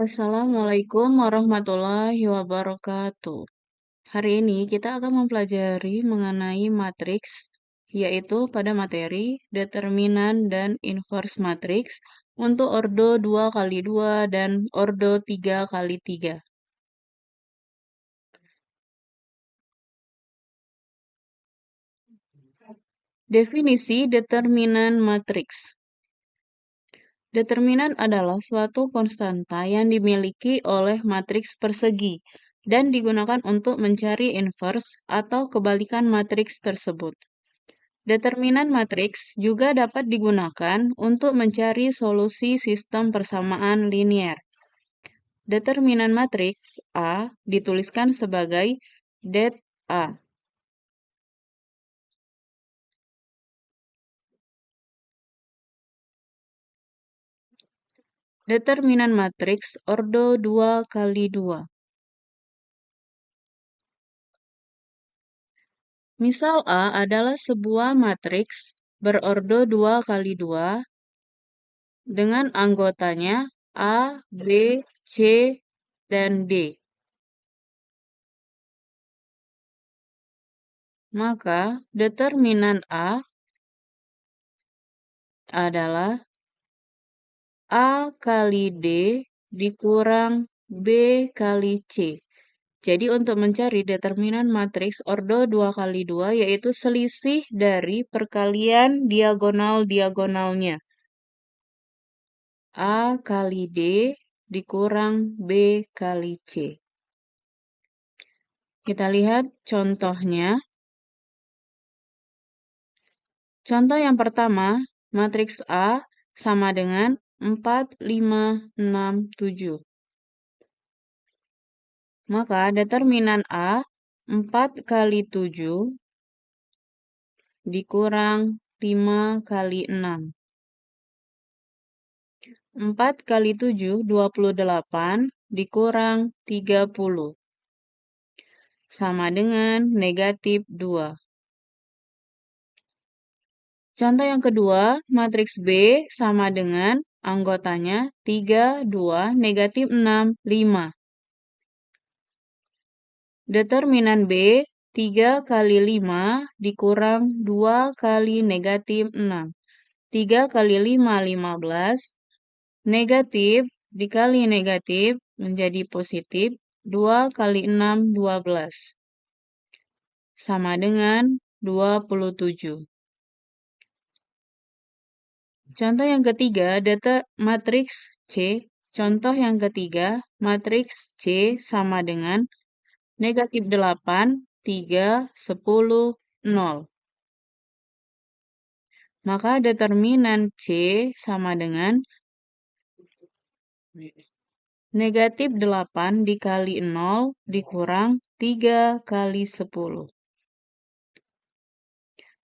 Assalamualaikum warahmatullahi wabarakatuh. Hari ini kita akan mempelajari mengenai matriks, yaitu pada materi determinan dan inverse matriks untuk ordo 2 kali 2 dan ordo 3 kali 3. Definisi determinan matriks. Determinan adalah suatu konstanta yang dimiliki oleh matriks persegi dan digunakan untuk mencari inverse atau kebalikan matriks tersebut. Determinan matriks juga dapat digunakan untuk mencari solusi sistem persamaan linier. Determinan matriks A dituliskan sebagai det A. Determinan matriks ordo 2 kali 2. Misal A adalah sebuah matriks berordo 2 kali 2 dengan anggotanya A, B, C, dan D. Maka determinan A adalah A kali D dikurang B kali C. Jadi untuk mencari determinan matriks ordo 2 kali 2 yaitu selisih dari perkalian diagonal-diagonalnya. A kali D dikurang B kali C. Kita lihat contohnya. Contoh yang pertama, matriks A sama dengan 4, 5, 6, 7. Maka determinan A 4 kali 7 dikurang 5 kali 6. 4 kali 7, 28 dikurang 30. Sama dengan negatif 2. Contoh yang kedua, matriks B sama dengan anggotanya 3, 2, negatif 6, 5. Determinan B 3 kali 5 dikurang 2 kali negatif 6. 3 kali 5, 15. Negatif dikali negatif menjadi positif. 2 kali 6, 12. Sama dengan 27. Contoh yang ketiga, data matriks C. Contoh yang ketiga, matriks C sama dengan negatif 8, 3, 10, 0. Maka determinan C sama dengan negatif 8 dikali 0 dikurang 3 kali 10.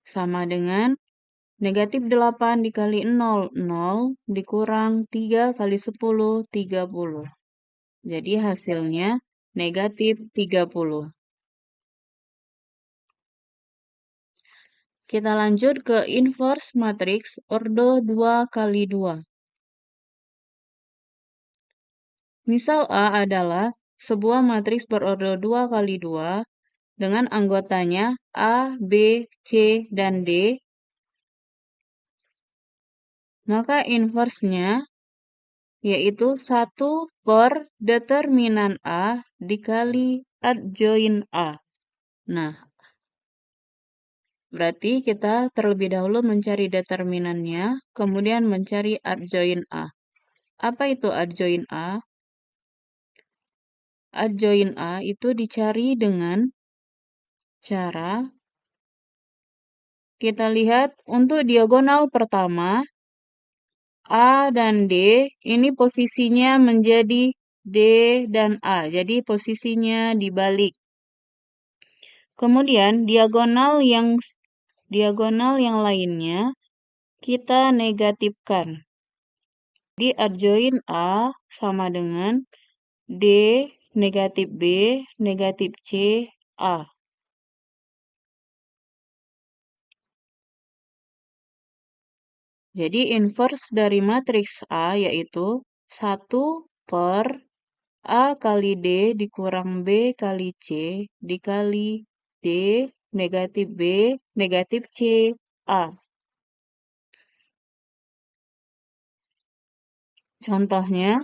Sama dengan negatif 8 dikali 0, 0 dikurang 3 kali 10, 30. Jadi hasilnya negatif 30. Kita lanjut ke inverse matriks ordo 2 kali 2. Misal A adalah sebuah matriks berordo 2 kali 2 dengan anggotanya A, B, C, dan D. Maka inversenya yaitu 1 per determinan A dikali adjoin A. Nah, berarti kita terlebih dahulu mencari determinannya, kemudian mencari adjoin A. Apa itu adjoin A? Adjoin A itu dicari dengan cara kita lihat untuk diagonal pertama A dan D ini posisinya menjadi D dan A. Jadi posisinya dibalik. Kemudian diagonal yang lainnya kita negatifkan. Di adjoin A sama dengan D negatif B negatif C A. Jadi inverse dari matriks A yaitu 1 per A kali D dikurang B kali C dikali D negatif B negatif C A. Contohnya,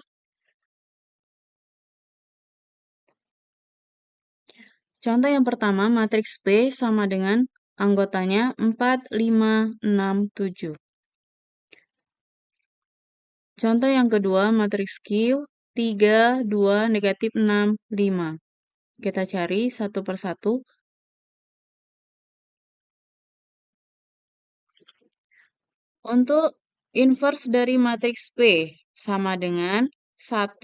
contoh yang pertama, matriks P sama dengan anggotanya 4, 5, 6, 7. Contoh yang kedua, matriks Q 3, 2, negatif 6, 5. Kita cari satu persatu. Untuk inverse dari matriks P sama dengan 1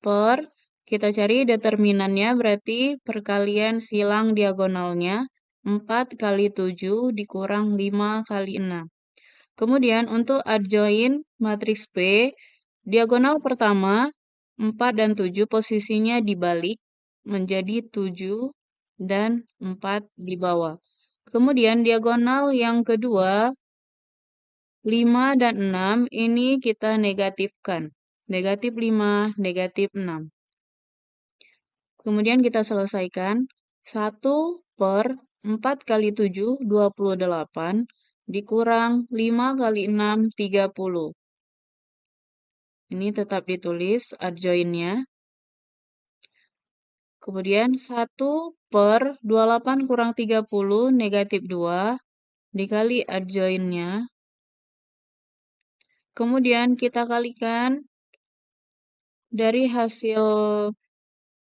per, kita cari determinannya berarti perkalian silang diagonalnya 4 kali 7 dikurang 5 kali 6. Kemudian untuk adjoin matriks P, diagonal pertama 4 dan 7 posisinya dibalik menjadi 7 dan 4 di bawah. Kemudian diagonal yang kedua 5 dan 6 ini kita negatifkan. Negatif 5, negatif 6. Kemudian kita selesaikan. 1 per 4 kali 7, 28. Dikurang 5 kali 6, 30. Ini tetap ditulis adjoinnya. Kemudian 1 per 28 kurang 30, negatif 2. Dikali adjoinnya. Kemudian kita kalikan dari hasil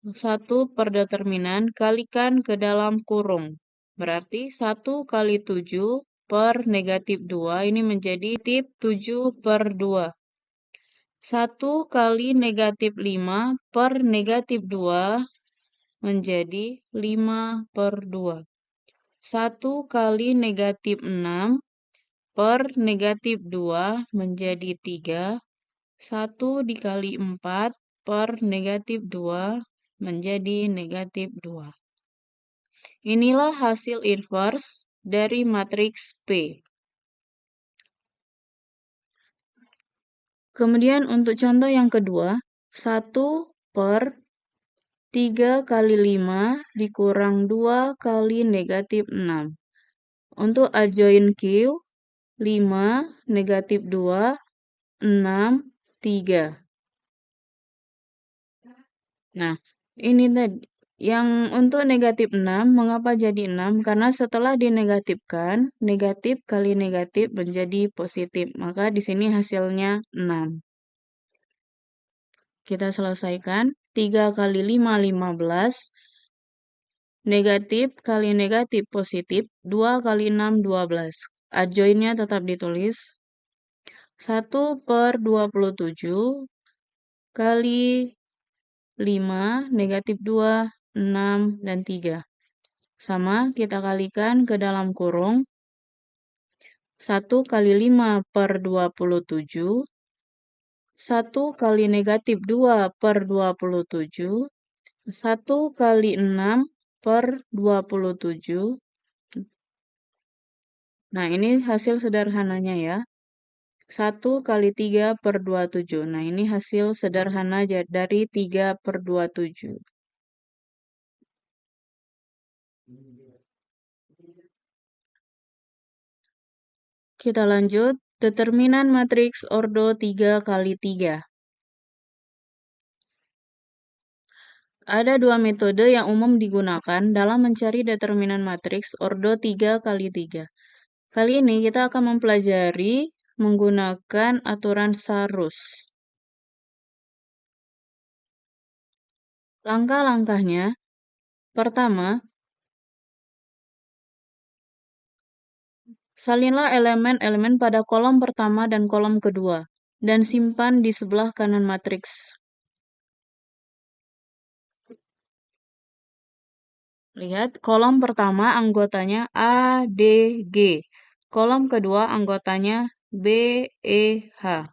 1 per determinan, kalikan ke dalam kurung. Berarti 1 kali 7 per negatif 2, ini menjadi negatif 7 per 2. 1 kali negatif 5 per negatif 2 menjadi 5 per 2. 1 kali negatif 6 per negatif 2 menjadi 3. 1 dikali 4 per negatif 2 menjadi negatif 2. Inilah hasil inverse dari matriks P. Kemudian untuk contoh yang kedua, 1 per 3 kali 5 dikurang 2 kali negatif 6. Untuk adjoin Q, 5, negatif 2, 6, 3. Nah, ini tadi. Yang untuk negatif 6, mengapa jadi 6? Karena setelah dinegatifkan, negatif kali negatif menjadi positif. Maka di sini hasilnya 6. Kita selesaikan. 3 kali 5, 15. Negatif kali negatif positif. 2 kali 6, 12. Adjoinnya tetap ditulis. 1 per 27 kali 5, negatif 2, 6, dan 3. Sama, kita kalikan ke dalam kurung. 1 kali 5 per 27. 1 kali negatif 2 per 27. 1 kali 6 per 27. Nah, ini hasil sederhananya ya. 1 kali 3 per 27. Nah, ini hasil sederhana dari 3 per 27. Kita lanjut. Determinan matriks ordo 3 kali 3. Ada dua metode yang umum digunakan dalam mencari determinan matriks ordo 3 kali 3. Kali ini kita akan mempelajari menggunakan aturan Sarus. Langkah-langkahnya, pertama, salinlah elemen-elemen pada kolom pertama dan kolom kedua, dan simpan di sebelah kanan matriks. Lihat, kolom pertama anggotanya A, D, G. Kolom kedua anggotanya B, E, H.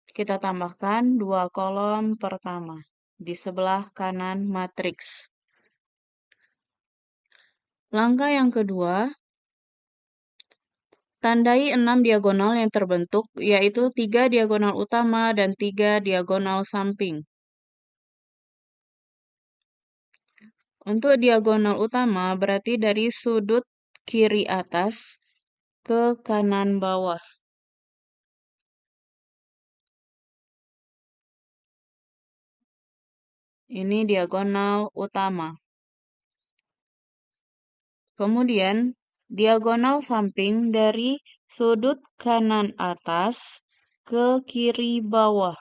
Kita tambahkan dua kolom pertama di sebelah kanan matriks. Langkah yang kedua, Tandai 6 diagonal yang terbentuk, yaitu 3 diagonal utama dan 3 diagonal samping. Untuk diagonal utama berarti dari sudut kiri atas ke kanan bawah. Ini diagonal utama. Kemudian, diagonal samping dari sudut kanan atas ke kiri bawah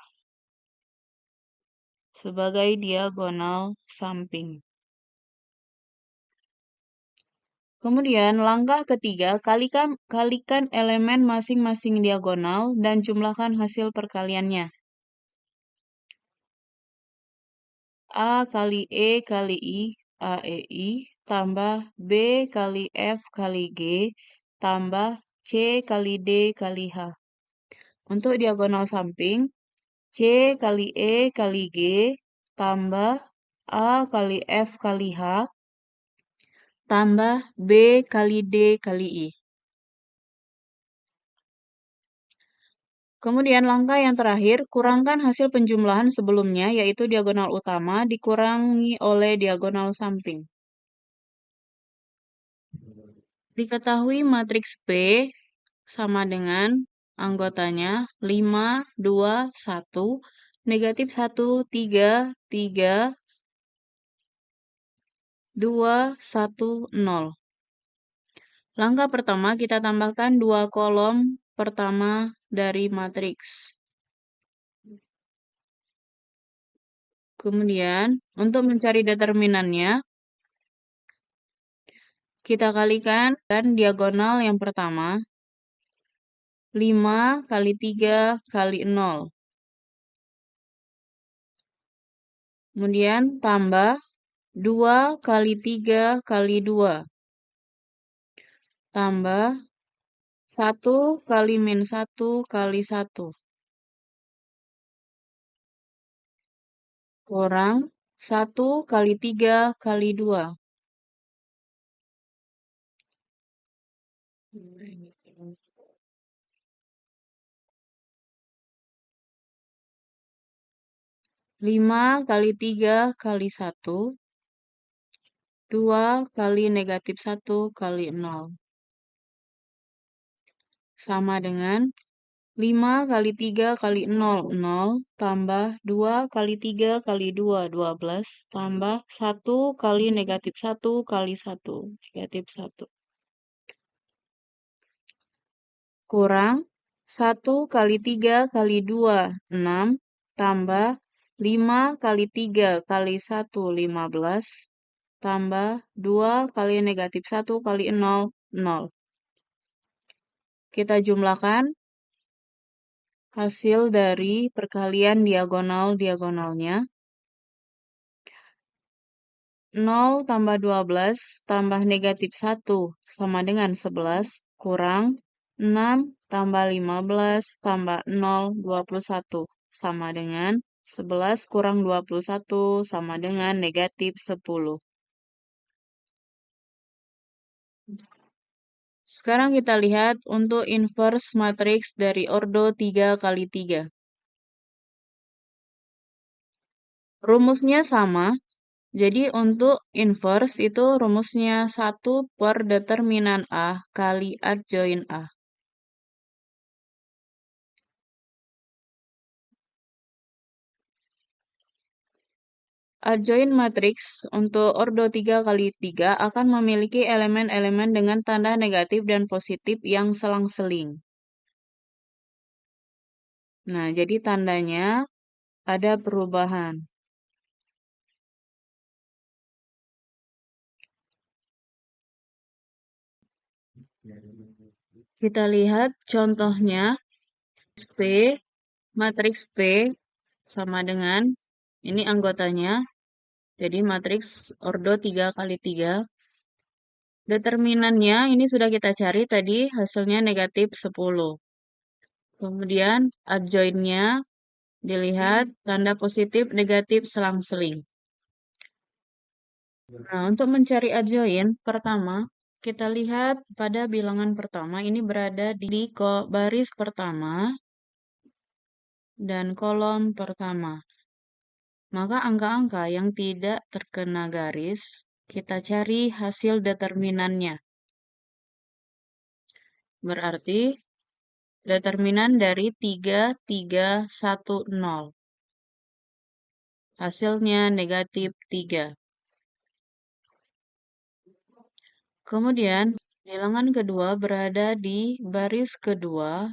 sebagai diagonal samping. Kemudian, langkah ketiga, kalikan elemen masing-masing diagonal dan jumlahkan hasil perkaliannya. A kali E kali I, AEI, tambah B kali F kali G, tambah C kali D kali H. Untuk diagonal samping, C kali E kali G, tambah A kali F kali H, tambah B kali D kali I. Kemudian langkah yang terakhir, kurangkan hasil penjumlahan sebelumnya, yaitu diagonal utama dikurangi oleh diagonal samping. Diketahui matriks P sama dengan anggotanya 5, 2, 1, negatif 1, 3, 3, 2, 1, 0. Langkah pertama kita tambahkan 2 kolom pertama dari matriks. Kemudian, untuk mencari determinannya, kita kalikan diagonal yang pertama, 5 kali 3 kali 0. Kemudian tambah 2 kali 3 kali 2. Tambah 1 kali min 1 kali 1. Kurang 1 kali 3 kali 2. 5 kali 3 kali 1. 2 kali negatif 1 kali 0. Sama dengan 5 kali 3 kali 0, 0, tambah 2 kali 3 kali 2, 12, tambah 1 kali negatif 1 kali 1, negatif 1. Kurang 1 kali 3 kali 2, 6, tambah 5 kali 3 kali 1, 15, tambah 2 kali negatif 1 kali 0, 0. Kita jumlahkan hasil dari perkalian diagonal-diagonalnya. 0 tambah 12 tambah negatif 1 sama dengan 11, kurang 6 tambah 15 tambah 0, 21, sama dengan 11 kurang 21 sama dengan negatif 10. Sekarang kita lihat untuk inverse matriks dari ordo 3 kali 3. Rumusnya sama. Jadi untuk inverse itu rumusnya 1 per determinan A kali adjoin A. Adjoin matriks untuk ordo 3 kali 3 akan memiliki elemen-elemen dengan tanda negatif dan positif yang selang-seling. Nah, jadi tandanya ada perubahan. Kita lihat contohnya, P, matriks P sama dengan, ini anggotanya, jadi matriks ordo 3 kali 3. Determinannya ini sudah kita cari tadi, hasilnya negatif 10. Kemudian adjoinnya dilihat tanda positif negatif selang-seling. Nah, untuk mencari adjoin, pertama Kita lihat pada bilangan pertama ini berada di baris pertama dan kolom pertama. Maka angka-angka yang tidak terkena garis, kita cari hasil determinannya. Berarti determinan dari 3310. Hasilnya negatif 3. Kemudian, bilangan kedua berada di baris kedua,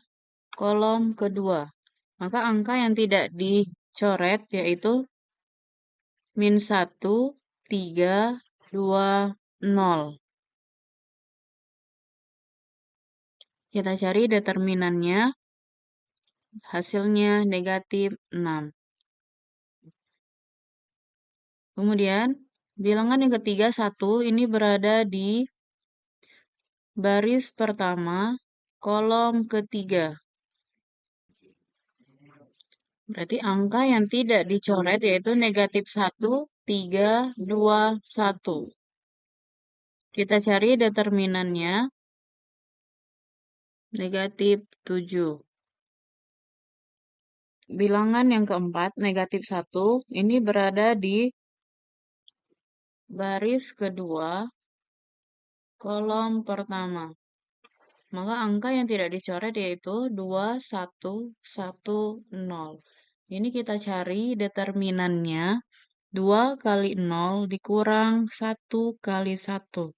kolom kedua. Maka angka yang tidak dicoret yaitu min 1, 3, 2, 0. Kita cari determinannya, hasilnya negatif 6. Kemudian, bilangan yang ketiga 1 ini berada di baris pertama, kolom ketiga. Berarti angka yang tidak dicoret yaitu negatif 1, 3, 2, 1. Kita cari determinannya, negatif 7. Bilangan yang keempat, negatif 1, ini berada di baris kedua, kolom pertama. Maka angka yang tidak dicoret yaitu 2, 1, 1, 0. Ini kita cari determinannya, 2 kali 0 dikurang 1 kali 1.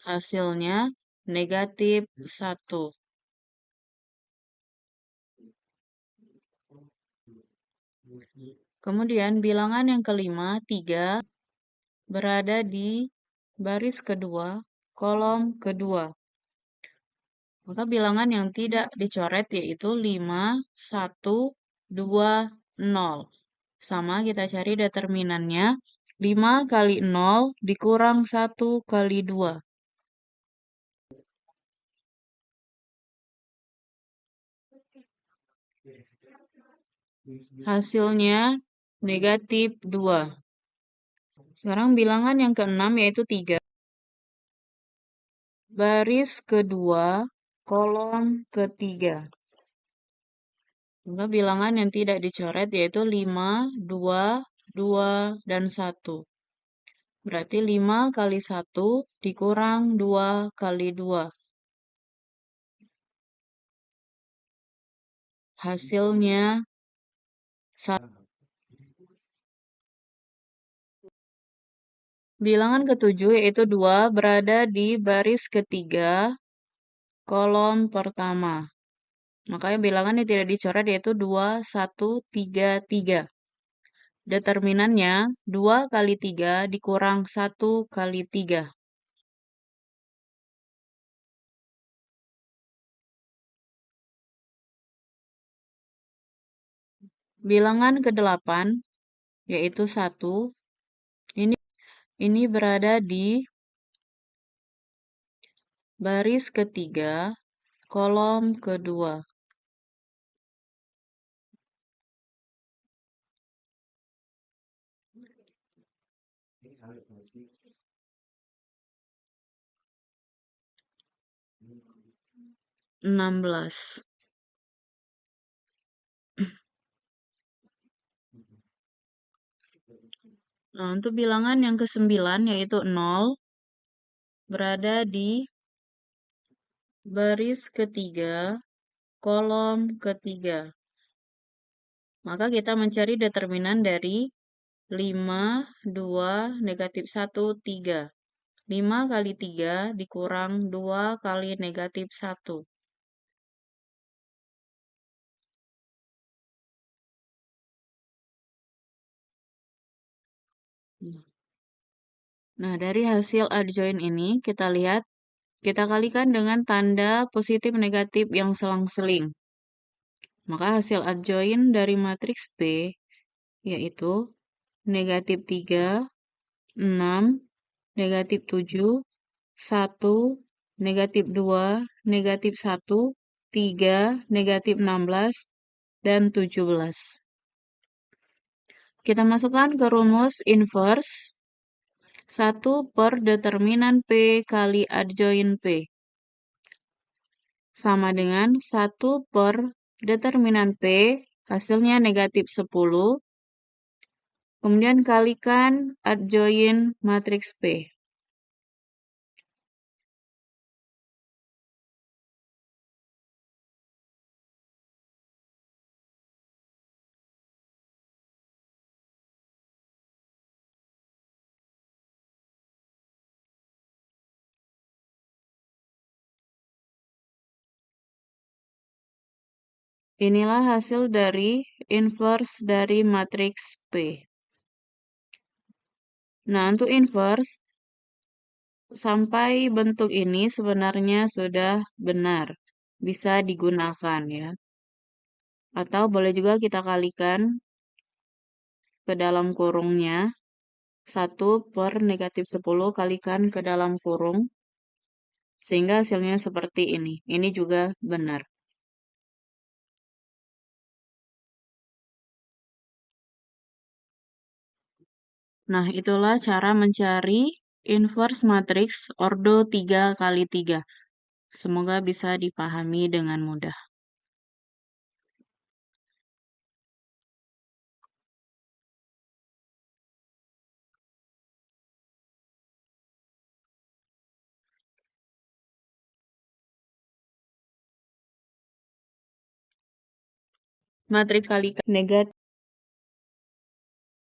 Hasilnya negatif 1. Kemudian bilangan yang kelima, 3, berada di baris kedua, kolom kedua. Maka bilangan yang tidak dicoret yaitu 5, 1, 2, 0. Sama kita cari determinannya, 5 kali 0 dikurang 1 kali 2. Hasilnya negatif 2. Sekarang bilangan yang keenam yaitu 3. Baris kedua, kolom ketiga. Maka bilangan yang tidak dicoret yaitu 5, 2, 2, dan 1. Berarti 5 kali 1 dikurang 2 kali 2. Hasilnya 1. Bilangan ketujuh yaitu 2 berada di baris ketiga, kolom pertama. Makanya bilangan yang tidak dicoret yaitu 2, 1, 3, 3. Determinannya 2 kali 3 dikurang 1 kali 3. Bilangan ke-8 yaitu 1. Ini berada di baris ketiga, kolom kedua. Enam belas. Nah, untuk bilangan yang ke-9 yaitu 0 berada di baris ketiga, kolom ketiga. Maka kita mencari determinan dari 5, 2, negatif 1, 3. 5 kali 3 dikurang 2 kali negatif 1. Nah, dari hasil adjoint ini kita lihat, kita kalikan dengan tanda positif negatif yang selang-seling. Maka hasil adjoint dari matriks P yaitu negatif 3, 6, negatif 7, 1, negatif 2, negatif 1, 3, negatif 16, dan 17. Kita masukkan ke rumus inverse 1 per determinan P kali adjoin P. Sama dengan 1 per determinan P, hasilnya negatif 10. Kemudian kalikan adjoin matriks P. Inilah hasil dari inverse dari matriks P. Nah, untuk inverse, sampai bentuk ini sebenarnya sudah benar. Bisa digunakan ya. Atau boleh juga kita kalikan ke dalam kurungnya. 1 per negatif 10 kalikan ke dalam kurung. Sehingga hasilnya seperti ini. Ini juga benar. Nah, itulah cara mencari inverse matriks ordo 3 kali 3. Semoga bisa dipahami dengan mudah. Matriks kali negatif